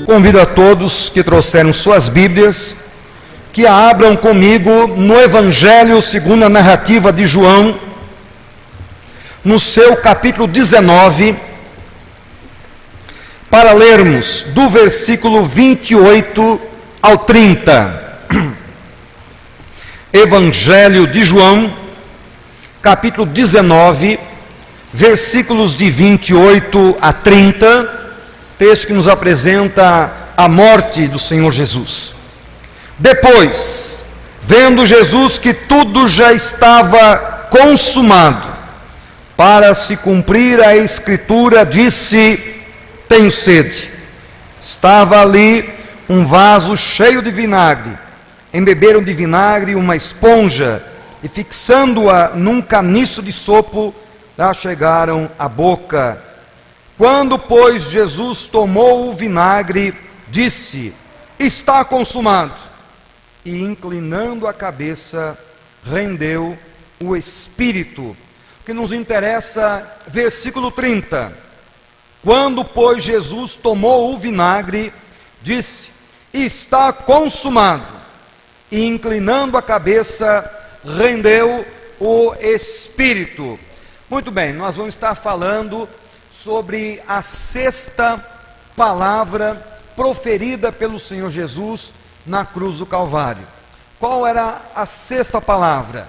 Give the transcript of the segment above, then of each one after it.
Convido a todos que trouxeram suas Bíblias, que a abram comigo no Evangelho segundo a narrativa de João, no seu capítulo 19, para lermos do versículo 28 ao 30. Evangelho de João, capítulo 19, versículos de 28 a 30, texto que nos apresenta a morte do Senhor Jesus. Depois, vendo Jesus que tudo já estava consumado, para se cumprir a Escritura, disse: tenho sede. Estava ali um vaso cheio de vinagre. Embeberam de vinagre uma esponja e, fixando-a num caniço de sopo, a chegaram à boca. Quando, pois, Jesus tomou o vinagre, disse: está consumado. E, inclinando a cabeça, rendeu o espírito. O que nos interessa, versículo 30. Quando, pois, Jesus tomou o vinagre, disse: está consumado. E, inclinando a cabeça, rendeu o espírito. Muito bem, nós vamos estar falando sobre a sexta palavra proferida pelo Senhor Jesus na cruz do Calvário. Qual era a sexta palavra?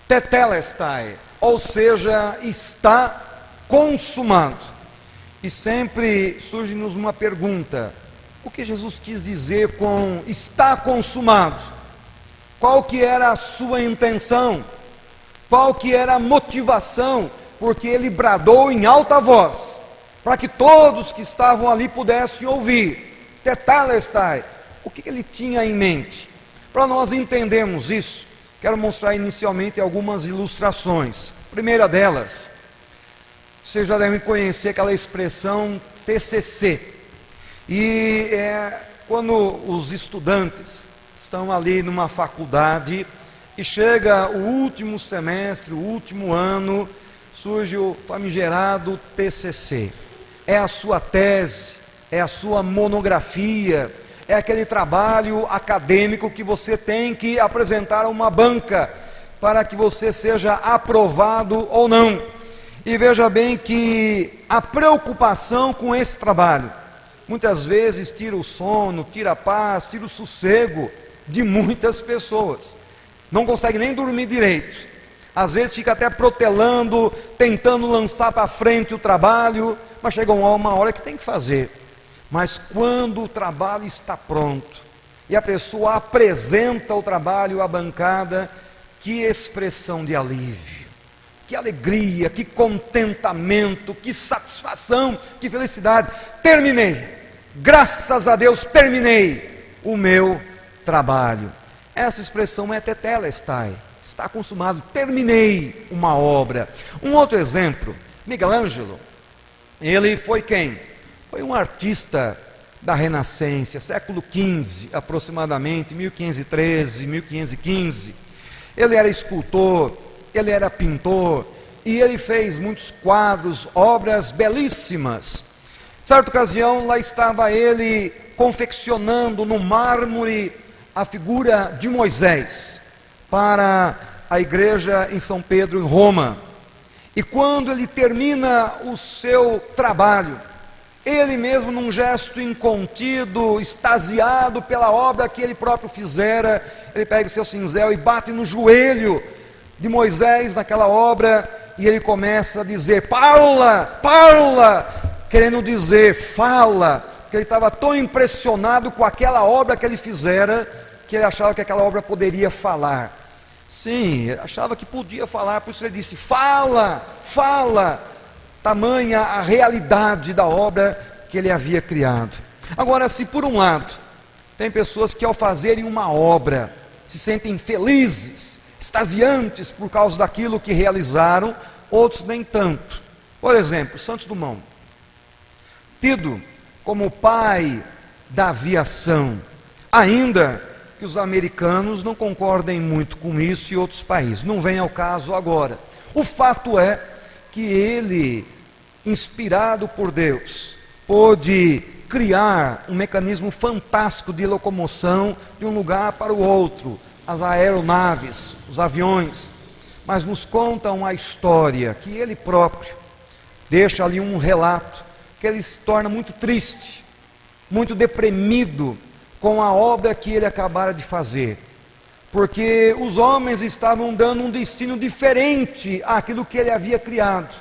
Tetelestai, ou seja, está consumado. E sempre surge-nos uma pergunta: o que Jesus quis dizer com está consumado? Qual que era a sua intenção? Qual que era a motivação? Porque ele bradou em alta voz, para que todos que estavam ali pudessem ouvir. Tetelestai. O que ele tinha em mente? Para nós entendermos isso, quero mostrar inicialmente algumas ilustrações. A primeira delas, vocês já devem conhecer aquela expressão TCC. E quando os estudantes estão ali numa faculdade e chega o último semestre, o último ano, surge o famigerado TCC. É a sua tese, é a sua monografia, é aquele trabalho acadêmico que você tem que apresentar a uma banca para que você seja aprovado ou não. E veja bem que a preocupação com esse trabalho muitas vezes tira o sono, tira a paz, tira o sossego de muitas pessoas. Não consegue nem dormir direito. Às vezes fica até protelando, tentando lançar para frente o trabalho, mas chega uma hora que tem que fazer. Mas quando o trabalho está pronto, e a pessoa apresenta o trabalho à bancada, que expressão de alívio, que alegria, que contentamento, que satisfação, que felicidade. Terminei, graças a Deus terminei o meu trabalho. Essa expressão é tetelestai. Está consumado, terminei uma obra. Um outro exemplo, Michelangelo. Ele foi quem? Foi um artista da Renascença, século XV, aproximadamente, 1513, 1515. Ele era escultor, ele era pintor, e ele fez muitos quadros, obras belíssimas. Certa ocasião, lá estava ele confeccionando no mármore a figura de Moisés para a igreja em São Pedro, em Roma. E quando ele termina o seu trabalho, ele mesmo, num gesto incontido, extasiado pela obra que ele próprio fizera, ele pega o seu cinzel e bate no joelho de Moisés naquela obra, e ele começa a dizer: parla, parla, querendo dizer fala, porque ele estava tão impressionado com aquela obra que ele fizera, que ele achava que aquela obra poderia falar. Sim, ele achava que podia falar, por isso ele disse: fala, fala. Tamanha a realidade da obra que ele havia criado. Agora, se por um lado, tem pessoas que ao fazerem uma obra, se sentem felizes, extasiantes por causa daquilo que realizaram, outros nem tanto. Por exemplo, Santos Dumont, tido como pai da aviação, ainda que os americanos não concordem muito com isso e outros países, não vem ao caso agora. O fato é que ele, inspirado por Deus, pôde criar um mecanismo fantástico de locomoção de um lugar para o outro, as aeronaves, os aviões, mas nos contam a história que ele próprio deixa ali um relato, que ele se torna muito triste, muito deprimido com a obra que ele acabara de fazer, porque os homens estavam dando um destino diferente àquilo que ele havia criado.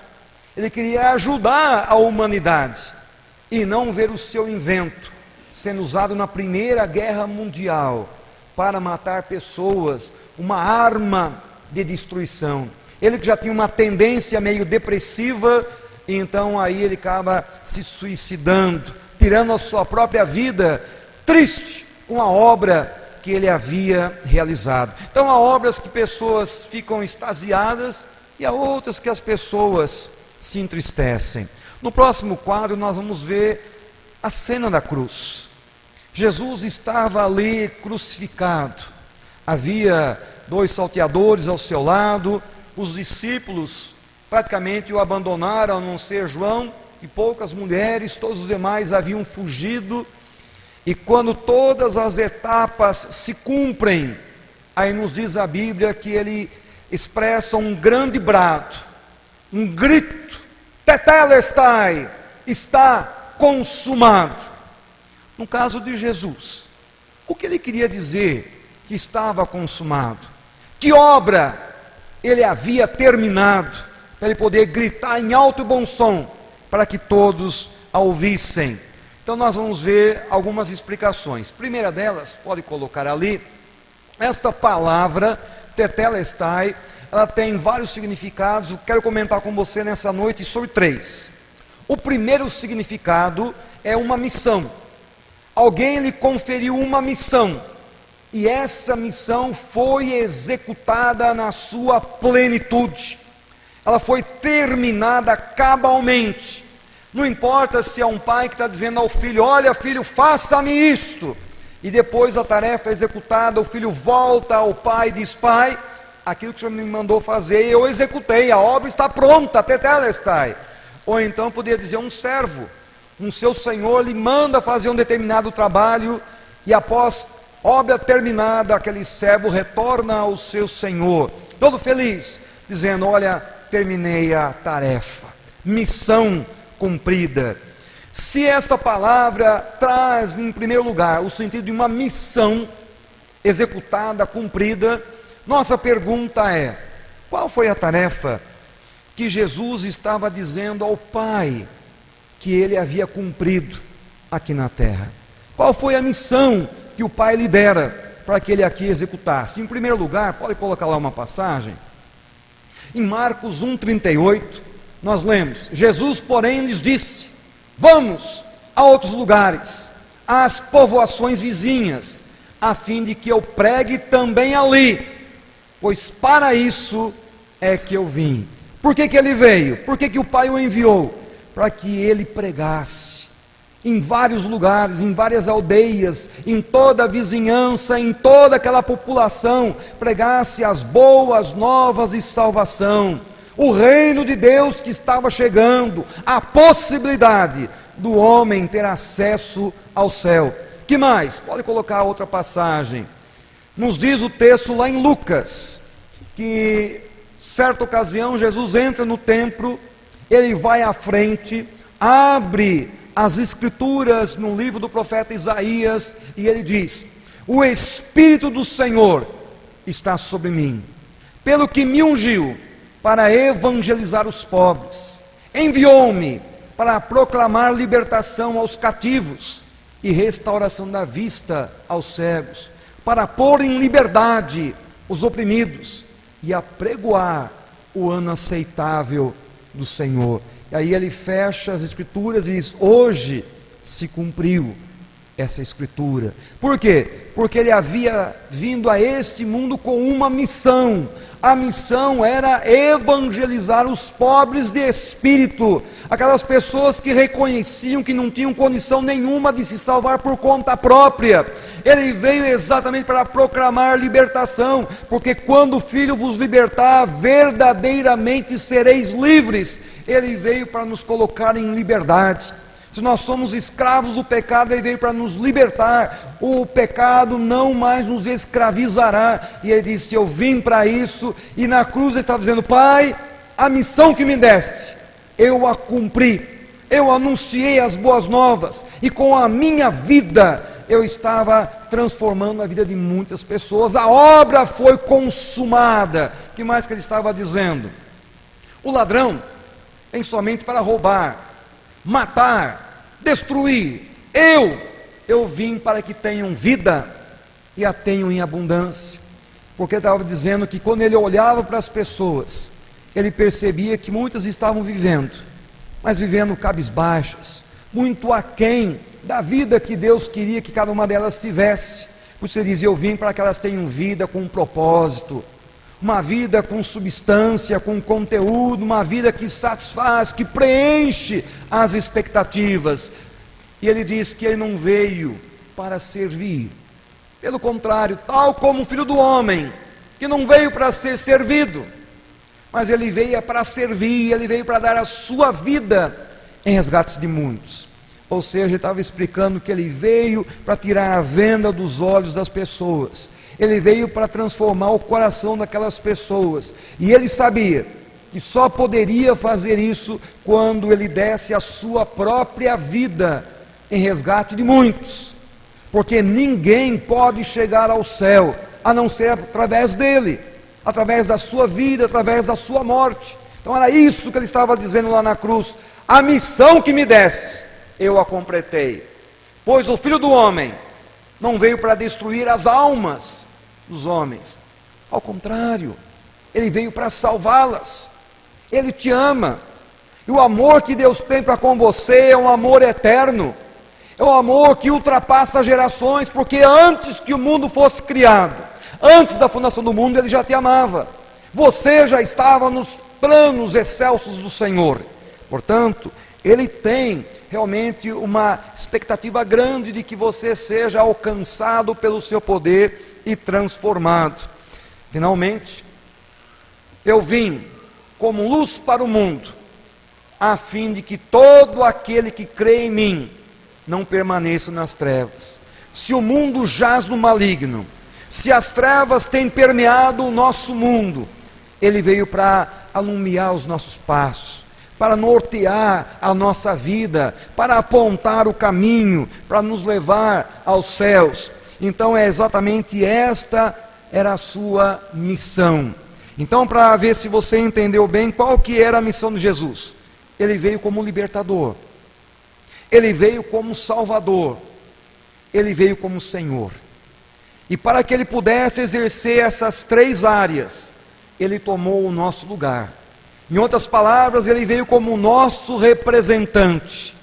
Ele queria ajudar a humanidade e não ver o seu invento sendo usado na Primeira Guerra Mundial para matar pessoas, uma arma de destruição. Ele que já tinha uma tendência meio depressiva, e então aí ele acaba se suicidando, tirando a sua própria vida, triste com a obra que ele havia realizado. Então há obras que pessoas ficam extasiadas e há outras que as pessoas se entristecem. No próximo quadro nós vamos ver a cena da cruz. Jesus estava ali crucificado, havia 2 salteadores ao seu lado, os discípulos praticamente o abandonaram, a não ser João e poucas mulheres, todos os demais haviam fugido. E quando todas as etapas se cumprem, aí nos diz a Bíblia que ele expressa um grande brado, um grito: tetelestai, está consumado. No caso de Jesus, o que ele queria dizer que estava consumado? Que obra ele havia terminado, para ele poder gritar em alto e bom som, para que todos a ouvissem? Então nós vamos ver algumas explicações. Primeira delas, pode colocar ali, esta palavra, tetelestai, ela tem vários significados. Eu quero comentar com você nessa noite sobre 3. O primeiro significado é uma missão. Alguém lhe conferiu uma missão, e essa missão foi executada na sua plenitude. Ela foi terminada cabalmente. Não importa se é um pai que está dizendo ao filho: olha filho, faça-me isto, e depois a tarefa é executada, o filho volta ao pai e diz: pai, aquilo que o senhor me mandou fazer, eu executei, a obra está pronta, tetelestai. Ou então poderia dizer um servo, um seu senhor lhe manda fazer um determinado trabalho, e após obra terminada, aquele servo retorna ao seu senhor, todo feliz, dizendo: olha, terminei a tarefa, missão cumprida. Se essa palavra traz em primeiro lugar o sentido de uma missão executada, cumprida, nossa pergunta é: qual foi a tarefa que Jesus estava dizendo ao Pai que ele havia cumprido aqui na terra? Qual foi a missão que o Pai lhe dera para que ele aqui executasse? Em primeiro lugar, pode colocar lá uma passagem, em Marcos 1,38, nós lemos: Jesus, porém, lhes disse: vamos a outros lugares, às povoações vizinhas, a fim de que eu pregue também ali, pois para isso é que eu vim. Por que ele veio? Por que o Pai o enviou? Para que ele pregasse em vários lugares, em várias aldeias, em toda a vizinhança, em toda aquela população, pregasse as boas novas de salvação, o reino de Deus que estava chegando, a possibilidade do homem ter acesso ao céu. Que mais? Pode colocar outra passagem. Nos diz o texto lá em Lucas, que certa ocasião Jesus entra no templo, ele vai à frente, abre as escrituras no livro do profeta Isaías, e ele diz: o Espírito do Senhor está sobre mim, pelo que me ungiu para evangelizar os pobres, enviou-me para proclamar libertação aos cativos e restauração da vista aos cegos, para pôr em liberdade os oprimidos e apregoar o ano aceitável do Senhor. E aí ele fecha as escrituras e diz: hoje se cumpriu essa escritura. Por quê? Porque ele havia vindo a este mundo com uma missão. A missão era evangelizar os pobres de espírito, aquelas pessoas que reconheciam que não tinham condição nenhuma de se salvar por conta própria. Ele veio exatamente para proclamar libertação, porque quando o Filho vos libertar, verdadeiramente sereis livres. Ele veio para nos colocar em liberdade. Se nós somos escravos do pecado, Ele veio para nos libertar. O pecado não mais nos escravizará. E Ele disse: eu vim para isso. E na cruz Ele estava dizendo: Pai, a missão que me deste, eu a cumpri. Eu anunciei as boas novas. E com a minha vida, eu estava transformando a vida de muitas pessoas. A obra foi consumada. O que mais que Ele estava dizendo? O ladrão vem somente para roubar, matar, destruir. Eu vim para que tenham vida e a tenham em abundância. Porque estava dizendo que quando ele olhava para as pessoas, ele percebia que muitas estavam vivendo, mas vivendo cabisbaixas, muito aquém da vida que Deus queria que cada uma delas tivesse. Por isso ele dizia: eu vim para que elas tenham vida com um propósito, uma vida com substância, com conteúdo, uma vida que satisfaz, que preenche as expectativas. E ele diz que ele não veio para servir, pelo contrário, tal como o Filho do Homem, que não veio para ser servido, mas ele veio para servir, ele veio para dar a sua vida em resgate de muitos. Ou seja, ele estava explicando que ele veio para tirar a venda dos olhos das pessoas. Ele veio para transformar o coração daquelas pessoas. E ele sabia que só poderia fazer isso quando ele desse a sua própria vida em resgate de muitos. Porque ninguém pode chegar ao céu a não ser através dele, através da sua vida, através da sua morte. Então era isso que ele estava dizendo lá na cruz: a missão que me destes, eu a completei. Pois o Filho do Homem não veio para destruir as almas dos homens, ao contrário, ele veio para salvá-las. Ele te ama, e o amor que Deus tem para com você é um amor eterno, é um amor que ultrapassa gerações, porque antes que o mundo fosse criado, antes da fundação do mundo, Ele já te amava. Você já estava nos planos excelsos do Senhor. Portanto, Ele tem realmente uma expectativa grande de que você seja alcançado pelo seu poder e transformado. Finalmente, eu vim como luz para o mundo, a fim de que todo aquele que crê em mim não permaneça nas trevas. Se o mundo jaz no maligno, se as trevas têm permeado o nosso mundo, Ele veio para alumiar os nossos passos, para nortear a nossa vida, para apontar o caminho, para nos levar aos céus. Então é exatamente esta era a sua missão. Então, para ver se você entendeu bem qual que era a missão de Jesus, Ele veio como libertador, Ele veio como Salvador, Ele veio como Senhor. E para que Ele pudesse exercer essas três áreas, Ele tomou o nosso lugar. Em outras palavras, Ele veio como o nosso representante.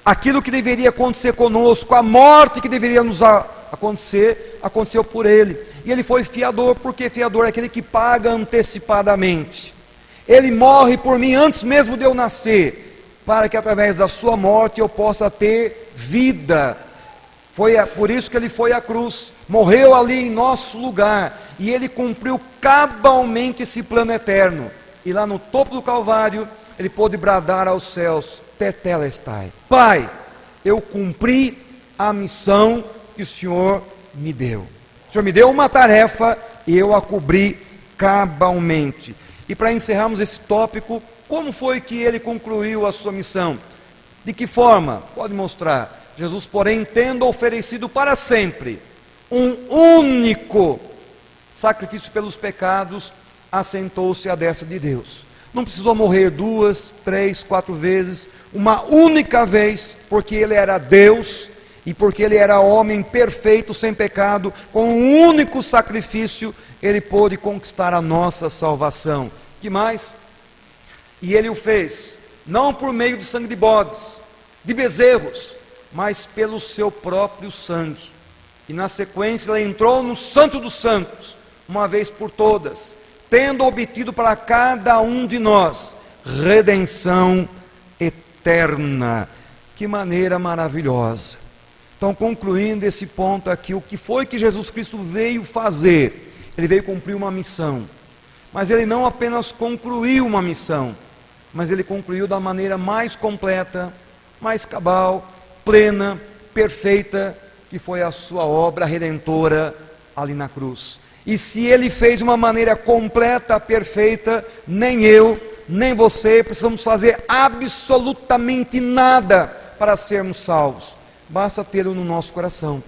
Aquilo que deveria acontecer conosco, a morte que deveria nos acontecer, aconteceu por Ele. E Ele foi fiador, porque fiador é aquele que paga antecipadamente. Ele morre por mim antes mesmo de eu nascer, para que através da sua morte eu possa ter vida. Foi por isso que Ele foi à cruz, morreu ali em nosso lugar, e Ele cumpriu cabalmente esse plano eterno. E lá no topo do Calvário, Ele pôde bradar aos céus: Tetelestai, Pai, eu cumpri a missão que o Senhor me deu. O Senhor me deu uma tarefa e eu a cobri cabalmente. E para encerrarmos esse tópico, como foi que Ele concluiu a sua missão? De que forma? Pode mostrar. Jesus, porém, tendo oferecido para sempre um único sacrifício pelos pecados, assentou-se à destra de Deus. Não precisou morrer 2, 3, 4 vezes, uma única vez, porque Ele era Deus e porque Ele era homem perfeito, sem pecado. Com um único sacrifício Ele pôde conquistar a nossa salvação. Que mais? E Ele o fez, não por meio de sangue de bodes, de bezerros, mas pelo seu próprio sangue. E na sequência Ele entrou no Santo dos Santos, uma vez por todas, tendo obtido para cada um de nós redenção eterna. Que maneira maravilhosa. Então, concluindo esse ponto aqui, o que foi que Jesus Cristo veio fazer? Ele veio cumprir uma missão, mas Ele não apenas concluiu uma missão, mas Ele concluiu da maneira mais completa, mais cabal, plena, perfeita, que foi a sua obra redentora ali na cruz. E se ele fez de uma maneira completa, perfeita, nem eu, nem você precisamos fazer absolutamente nada para sermos salvos. Basta tê-lo no nosso coração.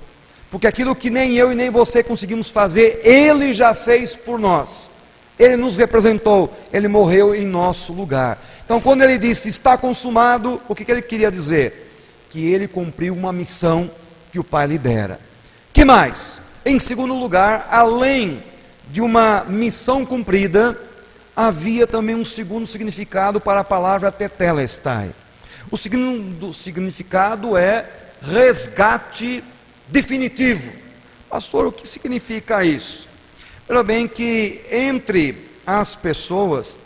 Porque aquilo que nem eu e nem você conseguimos fazer, ele já fez por nós. Ele nos representou, ele morreu em nosso lugar. Então, quando ele disse está consumado, o que ele queria dizer? Que ele cumpriu uma missão que o Pai lhe dera. Que mais? Em segundo lugar, além de uma missão cumprida, havia também um segundo significado para a palavra tetelestai. O segundo significado é resgate definitivo. Pastor, o que significa isso? Veja bem que entre as pessoas,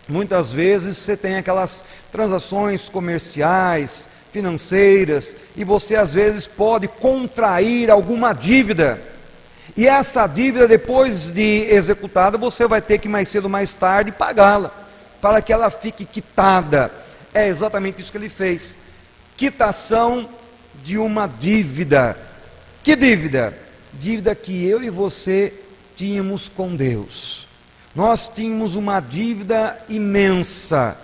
muitas vezes você tem aquelas transações comerciais, financeiras, e você às vezes pode contrair alguma dívida. E essa dívida, depois de executada, você vai ter que mais cedo ou mais tarde pagá-la, para que ela fique quitada. É exatamente isso que ele fez. Quitação de uma dívida. Que dívida? Dívida que eu e você tínhamos com Deus. Nós tínhamos uma dívida imensa,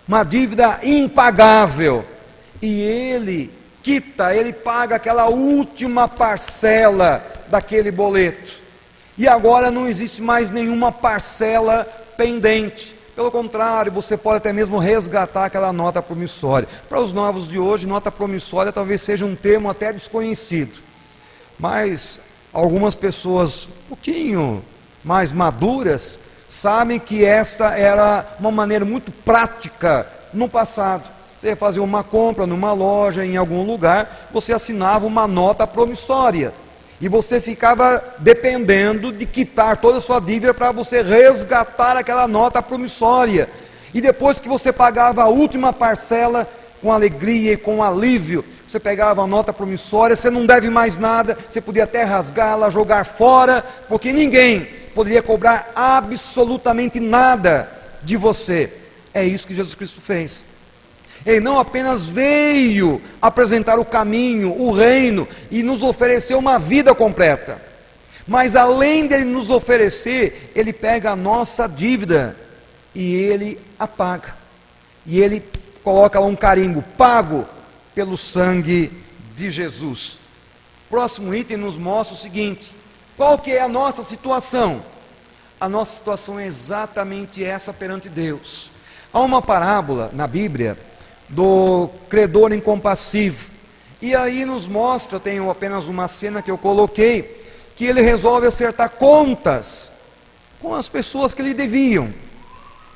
uma dívida impagável, e ele quita, ele paga aquela última parcela daquele boleto, e agora não existe mais nenhuma parcela pendente. Pelo contrário, você pode até mesmo resgatar aquela nota promissória. Para os novos de hoje, nota promissória talvez seja um termo até desconhecido, mas algumas pessoas um pouquinho mais maduras sabem que esta era uma maneira muito prática no passado. Você ia fazer uma compra numa loja, em algum lugar, você assinava uma nota promissória, e você ficava dependendo de quitar toda a sua dívida para você resgatar aquela nota promissória, e depois que você pagava a última parcela, com alegria e com alívio, você pegava a nota promissória, você não deve mais nada, você podia até rasgá-la, jogar fora, porque ninguém poderia cobrar absolutamente nada de você. É isso que Jesus Cristo fez. Ele não apenas veio apresentar o caminho, o reino, e nos ofereceu uma vida completa, mas além dele nos oferecer, ele pega a nossa dívida e ele a paga, e ele coloca lá um carimbo, pago pelo sangue de Jesus. O próximo item nos mostra o seguinte: qual que é a nossa situação? A nossa situação é exatamente essa perante Deus. Há uma parábola na Bíblia do credor incompassivo, e aí nos mostra, tenho apenas uma cena que eu coloquei, que ele resolve acertar contas com as pessoas que lhe deviam,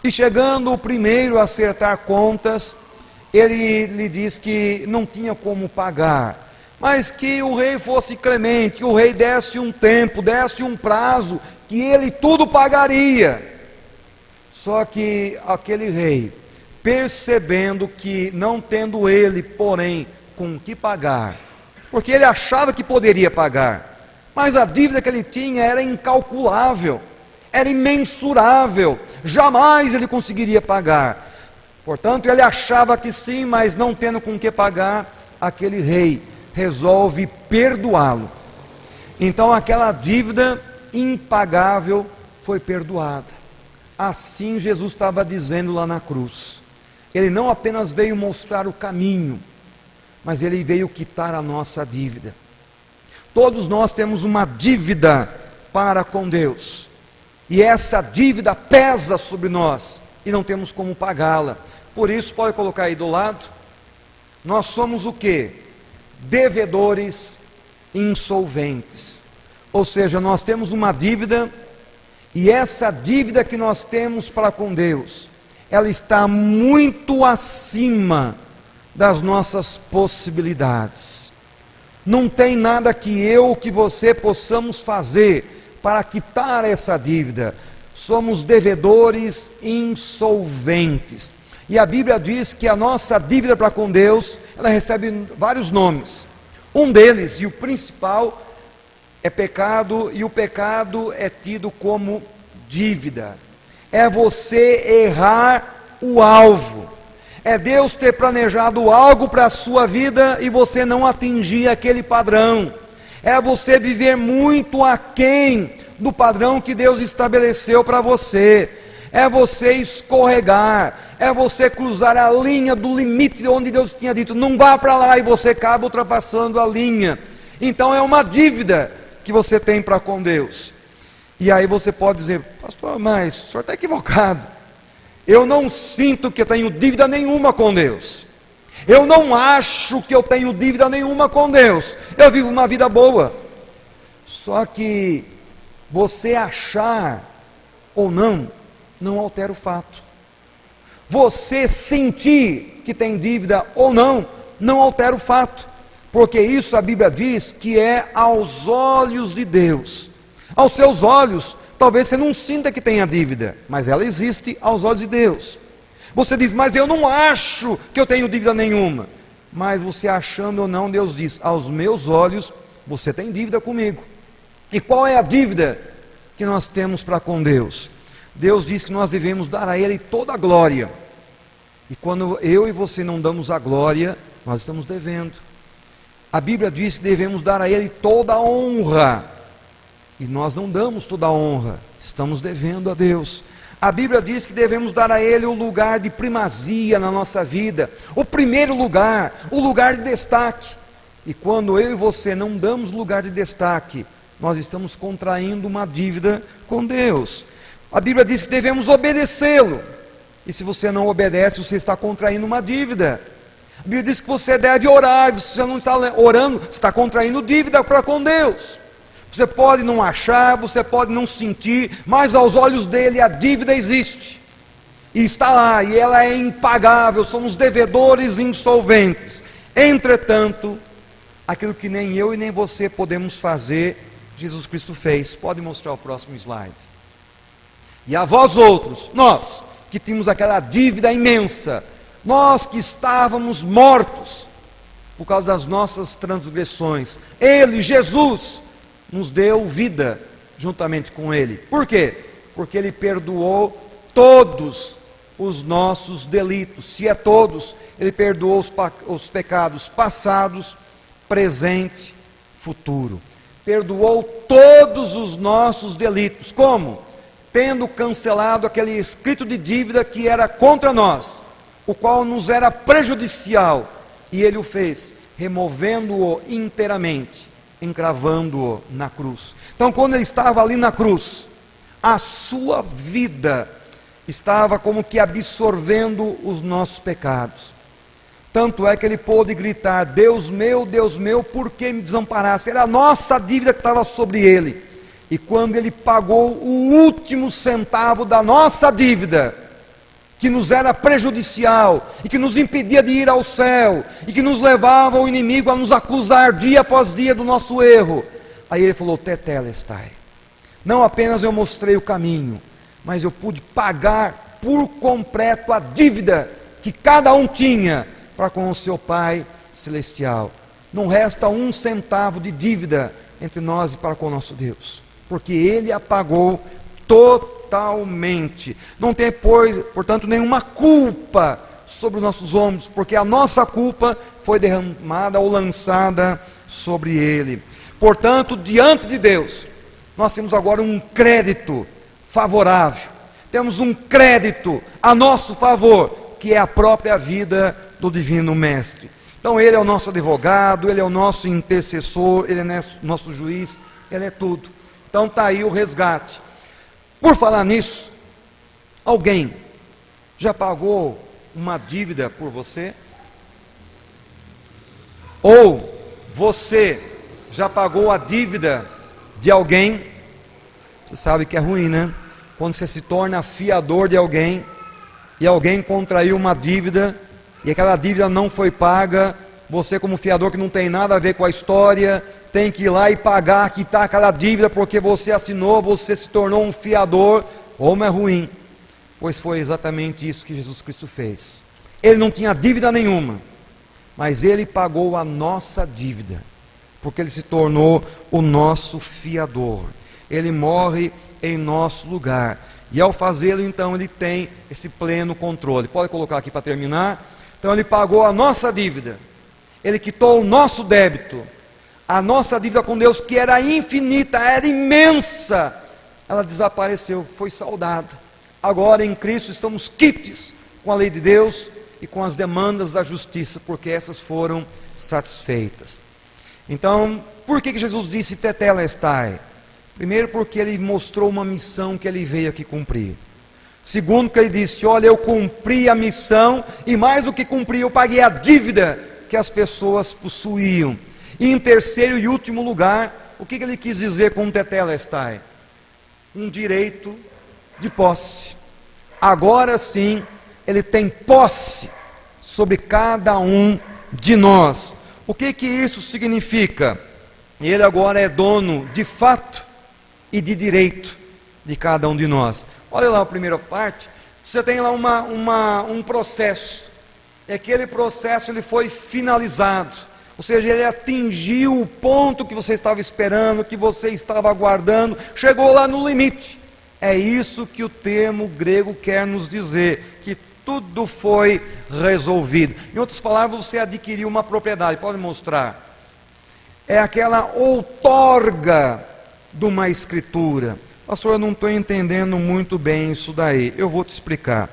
e chegando o primeiro a acertar contas, ele lhe diz que não tinha como pagar, mas que o rei fosse clemente, que o rei desse um tempo, desse um prazo, que ele tudo pagaria. Só que aquele rei, percebendo que não tendo ele, porém, com o que pagar, porque ele achava que poderia pagar, mas a dívida que ele tinha era incalculável, era imensurável, jamais ele conseguiria pagar. Portanto, ele achava que sim, mas não tendo com o que pagar, aquele rei resolve perdoá-lo. Então aquela dívida impagável foi perdoada. Assim Jesus estava dizendo lá na cruz. Ele não apenas veio mostrar o caminho, mas ele veio quitar a nossa dívida. Todos nós temos uma dívida para com Deus, e essa dívida pesa sobre nós, e não temos como pagá-la. Por isso, pode colocar aí do lado, nós somos o quê? Devedores insolventes. Ou seja, nós temos uma dívida, e essa dívida que nós temos para com Deus, ela está muito acima das nossas possibilidades. Não tem nada que eu, que você possamos fazer para quitar essa dívida. Somos devedores insolventes. E a Bíblia diz que a nossa dívida para com Deus, ela recebe vários nomes. Um deles, e o principal, é pecado, e o pecado é tido como dívida. É você errar o alvo, É Deus ter planejado algo para a sua vida e você não atingir aquele padrão. É você viver muito aquém do padrão que Deus estabeleceu para você. É você escorregar, é você cruzar a linha do limite onde Deus tinha dito, não vá para lá, e você acaba ultrapassando a linha. Então é uma dívida que você tem para com Deus. E aí você pode dizer, pastor, mas o senhor está equivocado. Eu não sinto que eu tenho dívida nenhuma com Deus. Eu não acho que eu tenho dívida nenhuma com Deus. Eu vivo uma vida boa. Só que você achar ou não altera o fato. Você sentir que tem dívida ou não altera o fato. Porque isso a Bíblia diz que é aos olhos de Deus. Aos seus olhos, talvez você não sinta que tenha dívida, mas ela existe aos olhos de Deus. Você diz, mas eu não acho que eu tenho dívida nenhuma. Mas você achando ou não, Deus diz, aos meus olhos, você tem dívida comigo. E qual é a dívida que nós temos para com Deus? Deus diz que nós devemos dar a Ele toda a glória. E quando eu e você não damos a glória, nós estamos devendo. A Bíblia diz que devemos dar a Ele toda a honra. E nós não damos toda a honra, estamos devendo a Deus. A Bíblia diz que devemos dar a Ele o lugar de primazia na nossa vida, o primeiro lugar, o lugar de destaque. E quando eu e você não damos lugar de destaque, nós estamos contraindo uma dívida com Deus. A Bíblia diz que devemos obedecê-lo, e se você não obedece, você está contraindo uma dívida. A Bíblia diz que você deve orar, se você não está orando, você está contraindo dívida para com Deus. Você pode não achar, você pode não sentir, mas aos olhos dele a dívida existe. E está lá, e ela é impagável, somos devedores insolventes. Entretanto, aquilo que nem eu e nem você podemos fazer, Jesus Cristo fez. Pode mostrar o próximo slide. E a vós outros, nós que tínhamos aquela dívida imensa, nós que estávamos mortos por causa das nossas transgressões, Ele, Jesus, nos deu vida juntamente com Ele. Por quê? Porque Ele perdoou todos os nossos delitos. Se é todos, Ele perdoou os pecados passados, presente, futuro. Perdoou todos os nossos delitos. Como? Tendo cancelado aquele escrito de dívida que era contra nós, o qual nos era prejudicial, e Ele o fez, removendo-o inteiramente, encravando-o na cruz. Então, quando Ele estava ali na cruz, a sua vida estava como que absorvendo os nossos pecados. Tanto é que Ele pôde gritar, Deus meu, por que me desamparaste? Era a nossa dívida que estava sobre Ele. E quando Ele pagou o último centavo da nossa dívida, que nos era prejudicial, e que nos impedia de ir ao céu, e que nos levava o inimigo a nos acusar dia após dia do nosso erro, aí Ele falou, tetelestai, não apenas eu mostrei o caminho, mas eu pude pagar por completo a dívida que cada um tinha para com o seu Pai Celestial. Não resta um centavo de dívida entre nós e para com o nosso Deus, porque Ele a pagou totalmente. Não tem, portanto, nenhuma culpa sobre os nossos ombros, porque a nossa culpa foi derramada ou lançada sobre Ele. Portanto, diante de Deus, nós temos agora um crédito favorável, temos um crédito a nosso favor, que é a própria vida do Divino Mestre. Então Ele é o nosso advogado, Ele é o nosso intercessor, Ele é nosso juiz, Ele é tudo. Então está aí o resgate. Por falar nisso, alguém já pagou uma dívida por você? Ou você já pagou a dívida de alguém? Você sabe que é ruim, né? Quando você se torna fiador de alguém, e alguém contraiu uma dívida, e aquela dívida não foi paga, você como fiador que não tem nada a ver com a história, tem que ir lá e pagar, quitar aquela dívida, porque você assinou, você se tornou um fiador. Como é ruim, pois foi exatamente isso que Jesus Cristo fez. Ele não tinha dívida nenhuma, mas Ele pagou a nossa dívida, porque Ele se tornou o nosso fiador. Ele morre em nosso lugar, E ao fazê-lo, então, ele tem esse pleno controle. Pode colocar aqui para terminar. Então ele pagou a nossa dívida. Ele quitou o nosso débito. A nossa dívida com Deus, que era infinita, era imensa, ela desapareceu, foi saldada. Agora em Cristo estamos quites com a lei de Deus e com as demandas da justiça, porque essas foram satisfeitas. Então, por que Jesus disse tetelestai? Primeiro, porque ele mostrou uma missão que ele veio aqui cumprir. Segundo, que ele disse: olha, eu cumpri a missão, e mais do que cumpri, eu paguei a dívida que as pessoas possuíam. E em terceiro e último lugar, o que ele quis dizer com tetelestai? Um direito de posse. Agora sim, ele tem posse sobre cada um de nós. O que isso significa? Ele agora é dono de fato e de direito de cada um de nós. Olha lá a primeira parte, você tem lá um processo, e aquele processo ele foi finalizado, ou seja, ele atingiu o ponto que você estava esperando, que você estava aguardando, chegou lá no limite. É isso que o termo grego quer nos dizer, que tudo foi resolvido. Em outras palavras, você adquiriu uma propriedade. Pode mostrar? É aquela outorga de uma escritura. Pastor, eu não estou entendendo muito bem isso daí. Eu vou te explicar.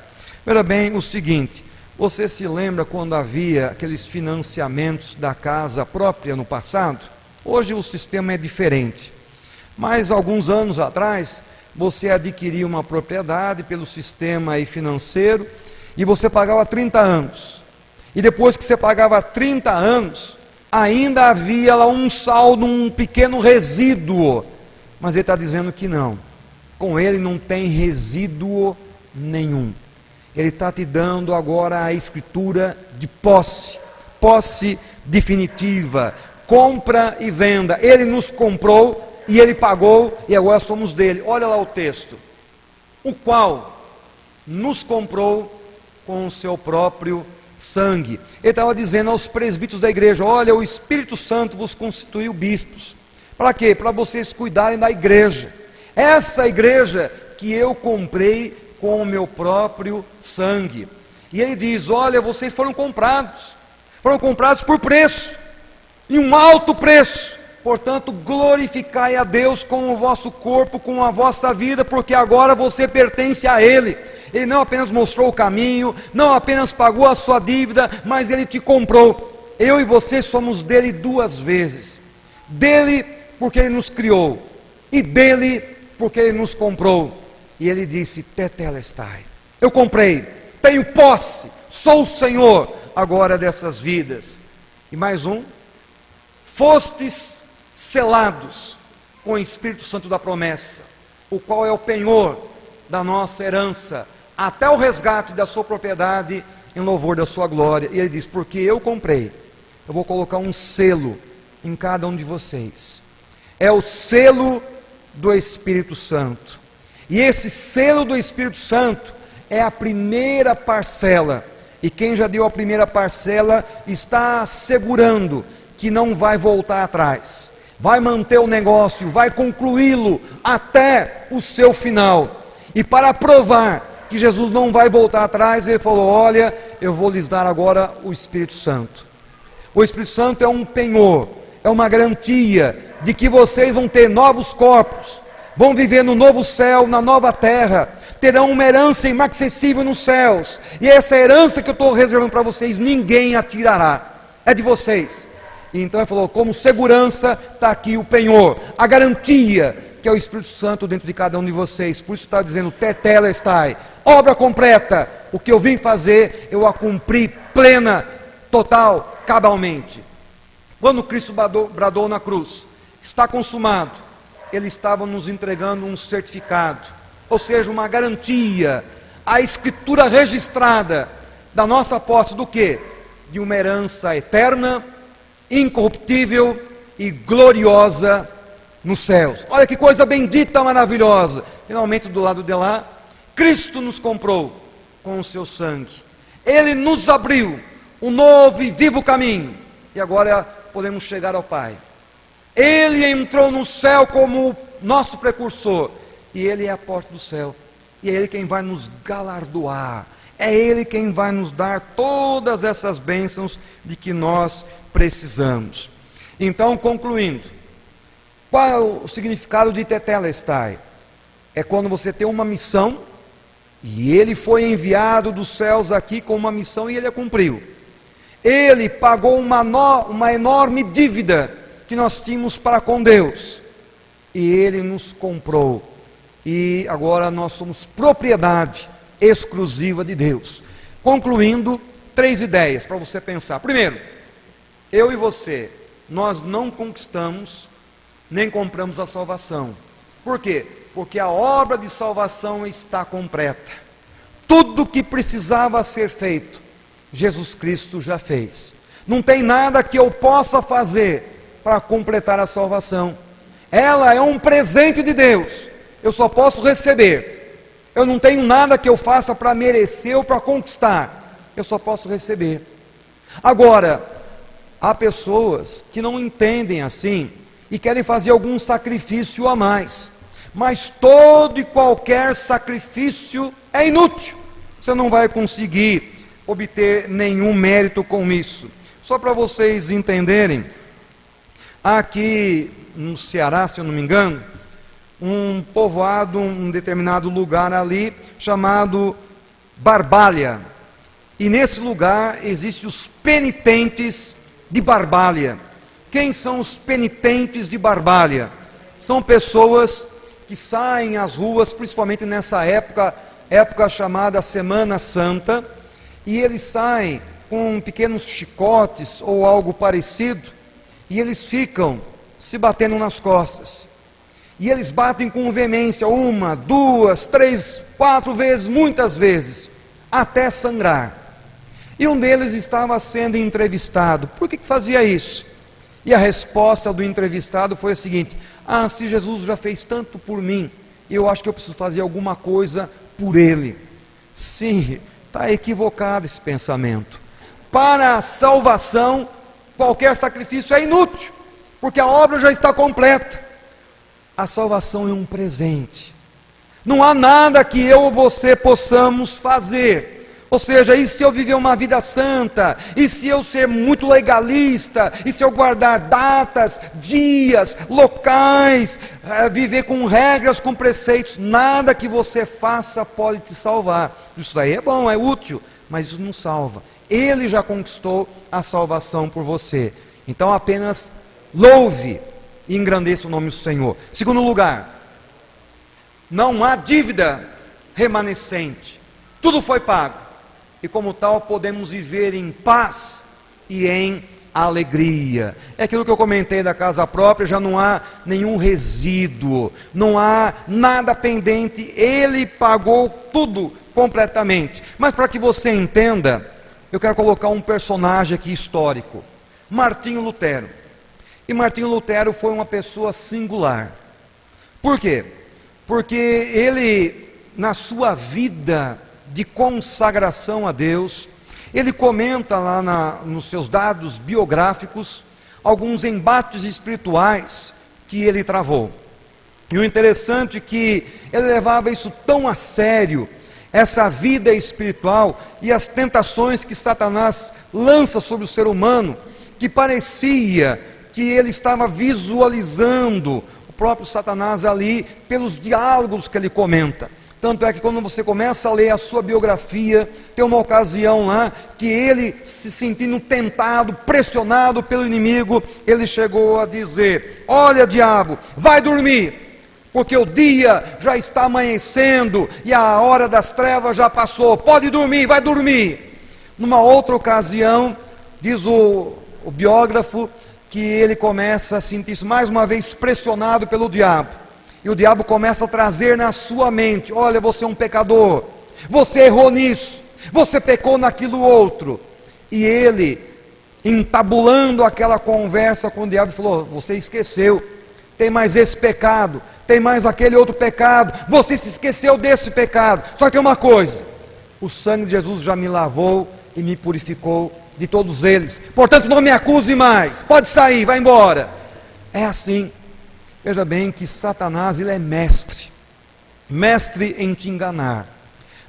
Veja bem o seguinte: você se lembra quando havia aqueles financiamentos da casa própria no passado? Hoje o sistema é diferente. Mas alguns anos atrás, você adquiria uma propriedade pelo sistema aí financeiro e você pagava 30 anos. E depois que você pagava 30 anos, ainda havia lá um saldo, um pequeno resíduo. Mas ele está dizendo que não. Com ele não tem resíduo nenhum. Ele está te dando agora a escritura de posse. Posse definitiva. Compra e venda. Ele nos comprou e ele pagou, e agora somos dele. Olha lá o texto: o qual nos comprou com o seu próprio sangue. Ele estava dizendo aos presbíteros da igreja: olha, o Espírito Santo vos constituiu bispos. Para quê? Para vocês cuidarem da igreja. Essa igreja que eu comprei com o meu próprio sangue. E ele diz: olha, vocês foram comprados por preço, em um alto preço. Portanto, glorificai a Deus com o vosso corpo, com a vossa vida, porque agora você pertence a Ele. Ele não apenas mostrou o caminho, não apenas pagou a sua dívida, mas Ele te comprou. Eu e você somos dele duas vezes. Dele porque Ele nos criou, e dele porque Ele nos comprou. E Ele disse: tetelestai, eu comprei, tenho posse, sou o Senhor agora dessas vidas. E mais um: fostes selados com o Espírito Santo da promessa, o qual é o penhor da nossa herança, até o resgate da sua propriedade, em louvor da sua glória. E ele diz: porque eu comprei, eu vou colocar um selo em cada um de vocês. É o selo do Espírito Santo. E esse selo do Espírito Santo é a primeira parcela. E quem já deu a primeira parcela está assegurando que não vai voltar atrás, vai manter o negócio, vai concluí-lo até o seu final. E para provar que Jesus não vai voltar atrás, Ele falou: olha, eu vou lhes dar agora o Espírito Santo. O Espírito Santo é um penhor, é uma garantia de que vocês vão ter novos corpos, vão viver no novo céu, na nova terra, terão uma herança inacessível nos céus, e essa herança que eu estou reservando para vocês, ninguém a tirará, é de vocês. E então ele falou: como segurança, está aqui o penhor, a garantia, que é o Espírito Santo dentro de cada um de vocês. Por isso está dizendo: tetelestai, obra completa, o que eu vim fazer, eu a cumpri plena, total, cabalmente. Quando Cristo bradou na cruz: está consumado, Ele estava nos entregando um certificado, ou seja, uma garantia, a escritura registrada da nossa posse do quê? De uma herança eterna, incorruptível e gloriosa nos céus. Olha que coisa bendita, maravilhosa. Finalmente, do lado de lá, Cristo nos comprou com o seu sangue. Ele nos abriu um novo e vivo caminho, e agora podemos chegar ao Pai. Ele entrou no céu como nosso precursor, e Ele é a porta do céu. e é Ele quem vai nos galardoar, é Ele quem vai nos dar todas essas bênçãos de que nós precisamos. Então, concluindo, qual é o significado de tetelestai? É quando você tem uma missão, e Ele foi enviado dos céus aqui com uma missão e Ele a cumpriu. Ele pagou uma enorme dívida que nós tínhamos para com Deus, e Ele nos comprou, e agora nós somos propriedade exclusiva de Deus. Concluindo, 3 ideias para você pensar. Primeiro, eu e você, nós não conquistamos, nem compramos a salvação. Por quê? Porque a obra de salvação está completa. Tudo que precisava ser feito, Jesus Cristo já fez. Não tem nada que eu possa fazer para completar a salvação. Ela é um presente de Deus. Eu só posso receber. Eu não tenho nada que eu faça para merecer ou para conquistar. Eu só posso receber. Agora, há pessoas que não entendem assim e querem fazer algum sacrifício a mais. Mas todo e qualquer sacrifício é inútil. Você não vai conseguir obter nenhum mérito com isso. Só para vocês entenderem, aqui no Ceará, se eu não me engano, um povoado, um determinado lugar ali, chamado Barbalha. E nesse lugar existem os penitentes de Barbalha. Quem são os penitentes de Barbalha? São pessoas que saem às ruas, principalmente nessa época chamada Semana Santa, e eles saem com pequenos chicotes ou algo parecido, e eles ficam se batendo nas costas, e eles batem com veemência, 1, 2, 3, 4 vezes, muitas vezes, até sangrar. E um deles estava sendo entrevistado. Por que fazia isso? E a resposta do entrevistado foi a seguinte: se Jesus já fez tanto por mim, eu acho que eu preciso fazer alguma coisa por Ele. Sim, está equivocado esse pensamento. Para a salvação, qualquer sacrifício é inútil, porque a obra já está completa. A salvação é um presente. Não há nada que eu ou você possamos fazer. Ou seja, e se eu viver uma vida santa, e se eu ser muito legalista, e se eu guardar datas, dias, locais, viver com regras, com preceitos, nada que você faça pode te salvar. Isso daí é bom, é útil, mas isso não salva. Ele já conquistou a salvação por você. Então apenas louve e engrandeça o nome do Senhor. Segundo lugar, não há dívida remanescente. Tudo foi pago. E como tal podemos viver em paz e em alegria. É aquilo que eu comentei da casa própria, já não há nenhum resíduo, não há nada pendente, Ele pagou tudo completamente. Mas para que você entenda, eu quero colocar um personagem aqui histórico, Martinho Lutero. E Martinho Lutero foi uma pessoa singular. Por quê? Porque ele, na sua vida de consagração a Deus, ele comenta lá nos seus dados biográficos alguns embates espirituais que ele travou. E o interessante é que ele levava isso tão a sério, essa vida espiritual e as tentações que Satanás lança sobre o ser humano, que parecia que ele estava visualizando o próprio Satanás ali pelos diálogos que ele comenta. Tanto é que quando você começa a ler a sua biografia, tem uma ocasião lá que ele, se sentindo tentado, pressionado pelo inimigo, ele chegou a dizer: olha, diabo, vai dormir, porque o dia já está amanhecendo e a hora das trevas já passou, pode dormir, vai dormir. Numa outra ocasião, diz o biógrafo, que ele começa a sentir-se mais uma vez pressionado pelo diabo. E o diabo começa a trazer na sua mente: olha, você é um pecador, você errou nisso, você pecou naquilo outro. E ele, entabulando aquela conversa com o diabo, falou: você esqueceu, tem mais esse pecado, tem mais aquele outro pecado, você se esqueceu desse pecado. Só que uma coisa: o sangue de Jesus já me lavou e me purificou de todos eles, portanto não me acuse mais, pode sair, vai embora. É assim. Veja bem que Satanás, ele é mestre. mestre em te enganar,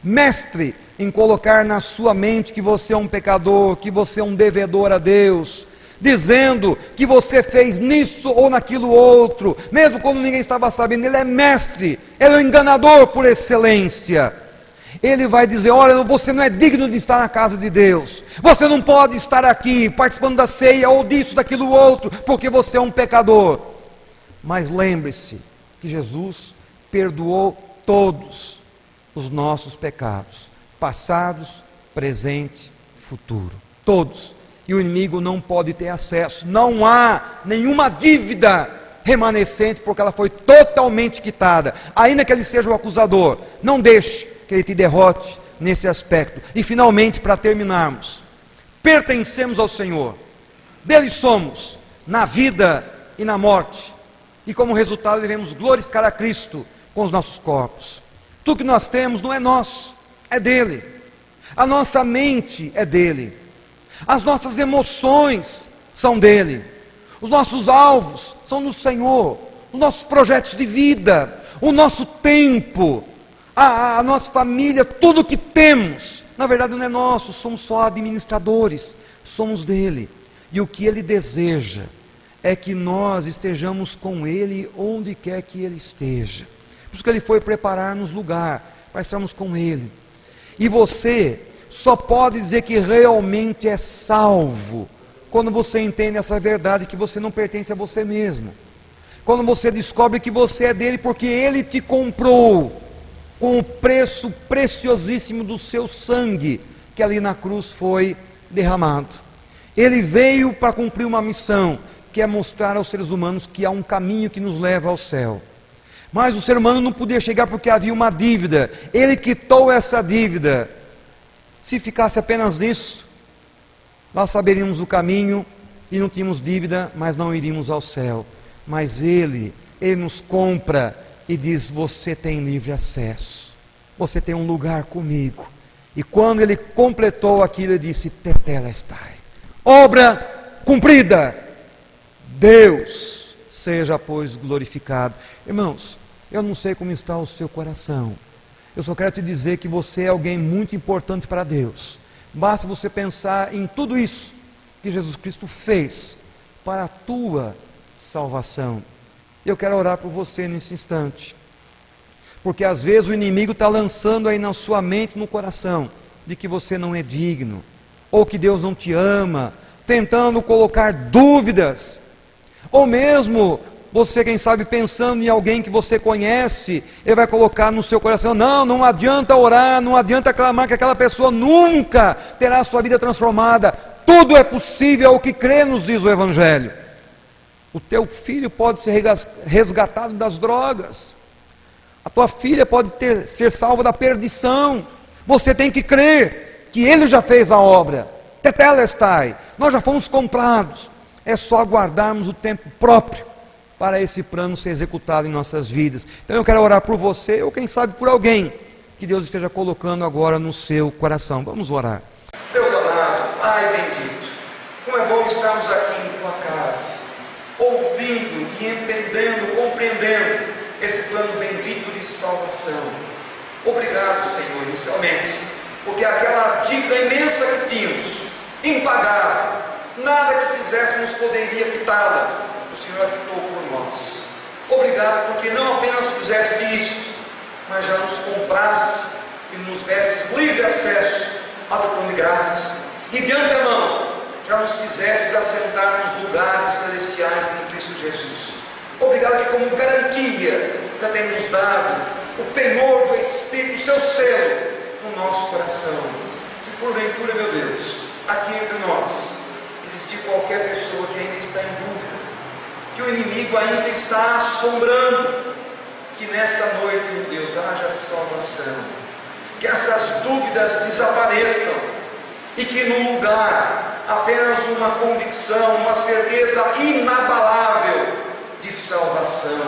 mestre em colocar na sua mente que você é um pecador, que você é um devedor a Deus, dizendo que você fez nisso ou naquilo outro, mesmo quando ninguém estava sabendo. Ele é mestre, ele é um enganador por excelência. Ele vai dizer: olha, você não é digno de estar na casa de Deus, você não pode estar aqui participando da ceia, ou disso, daquilo outro, porque você é um pecador. Mas lembre-se que Jesus perdoou todos os nossos pecados, passados, presente, futuro, todos. E o inimigo não pode ter acesso, não há nenhuma dívida remanescente, porque ela foi totalmente quitada. Ainda que ele seja o acusador, não deixe que ele te derrote nesse aspecto. E finalmente, para terminarmos, pertencemos ao Senhor, dele somos, na vida e na morte, e como resultado devemos glorificar a Cristo com os nossos corpos. Tudo que nós temos não é nosso, é dele. A nossa mente é dele, as nossas emoções são dele, os nossos alvos são do Senhor, os nossos projetos de vida, o nosso tempo, a nossa família, tudo que temos, na verdade não é nosso, somos só administradores, somos dele. E o que ele deseja é que nós estejamos com ele onde quer que ele esteja. Por isso que ele foi preparar-nos lugar para estarmos com ele. E você só pode dizer que realmente é salvo quando você entende essa verdade, que você não pertence a você mesmo, quando você descobre que você é dele, porque ele te comprou com o preço preciosíssimo do seu sangue, que ali na cruz foi derramado. Ele veio para cumprir uma missão, que é mostrar aos seres humanos que há um caminho que nos leva ao céu. Mas o ser humano não podia chegar porque havia uma dívida. Ele quitou essa dívida. Se ficasse apenas nisso, nós saberíamos o caminho e não tínhamos dívida, mas não iríamos ao céu. Mas Ele nos compra e diz: você tem livre acesso, você tem um lugar comigo. E quando Ele completou aquilo, Ele disse: tetelestai, obra cumprida. Deus seja, pois, glorificado. Irmãos, eu não sei como está o seu coração, eu só quero te dizer que você é alguém muito importante para Deus. Basta você pensar em tudo isso que Jesus Cristo fez para a tua salvação. Eu quero orar por você nesse instante, porque às vezes o inimigo está lançando aí na sua mente, no coração, de que você não é digno, ou que Deus não te ama, tentando colocar dúvidas, ou mesmo você, quem sabe, pensando em alguém que você conhece, ele vai colocar no seu coração: não adianta orar, não adianta clamar, que aquela pessoa nunca terá a sua vida transformada. Tudo é possível ao que crê, nos diz o Evangelho. O teu filho pode ser resgatado das drogas, a tua filha pode ser salva da perdição. Você tem que crer que ele já fez a obra. Tetelestai, nós já fomos comprados, é só aguardarmos o tempo próprio para esse plano ser executado em nossas vidas. Então eu quero orar por você, ou quem sabe por alguém que Deus esteja colocando agora no seu coração. Vamos orar. Deus amado, Pai bendito, como é bom estarmos aqui em tua casa, ouvindo e entendendo, compreendendo esse plano bendito de salvação. Obrigado, Senhor, inicialmente, porque aquela dívida imensa que tínhamos, impagável, nada que fizéssemos poderia quitá-la. O Senhor quitou por nós. Obrigado porque não apenas fizeste isso, mas já nos compraste e nos deste livre acesso ao teu trono de graças, e de antemão já nos fizestes assentar nos lugares celestiais em Cristo Jesus. Obrigado que, como garantia, já tem nos dado o penhor do Espírito, o seu selo no nosso coração. Se porventura, meu Deus, aqui entre nós existir qualquer pessoa que ainda está em dúvida, que o inimigo ainda está assombrando, que nesta noite, meu Deus, haja salvação, que essas dúvidas desapareçam, e que no lugar apenas uma convicção, uma certeza inabalável de salvação.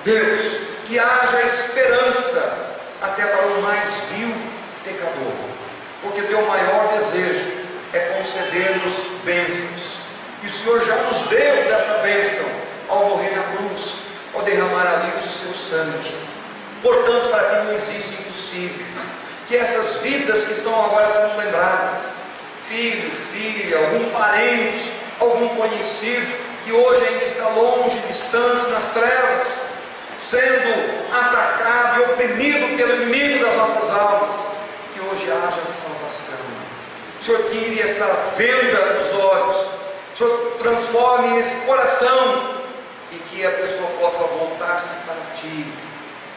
Deus, que haja esperança até para o mais vil pecador, porque teu maior desejo é conceder-nos bênçãos, e o Senhor já nos deu dessa bênção ao morrer na cruz, ao derramar ali o seu sangue. Portanto, para ti não existem impossíveis. Que essas vidas que estão agora sendo lembradas, filho, filha, algum parente, algum conhecido, que hoje ainda está longe, distante, nas trevas, sendo atacado e oprimido pelo inimigo das nossas almas, que hoje haja salvação. O Senhor tire essa venda dos olhos, o Senhor transforme esse coração, e que a pessoa possa voltar-se para ti,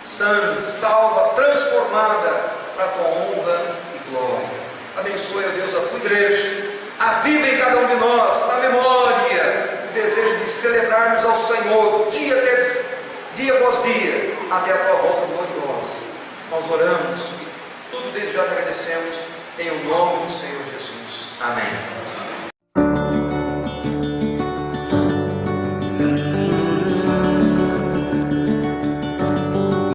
sã, salva, transformada para a tua honra e glória. Abençoe, ó Deus, a tua igreja, aviva em cada um de nós a memória, o desejo de celebrarmos ao Senhor dia após dia, até a tua volta gloriosa. Nós oramos e tudo desde já te agradecemos, em o nome do Senhor Jesus. Amém.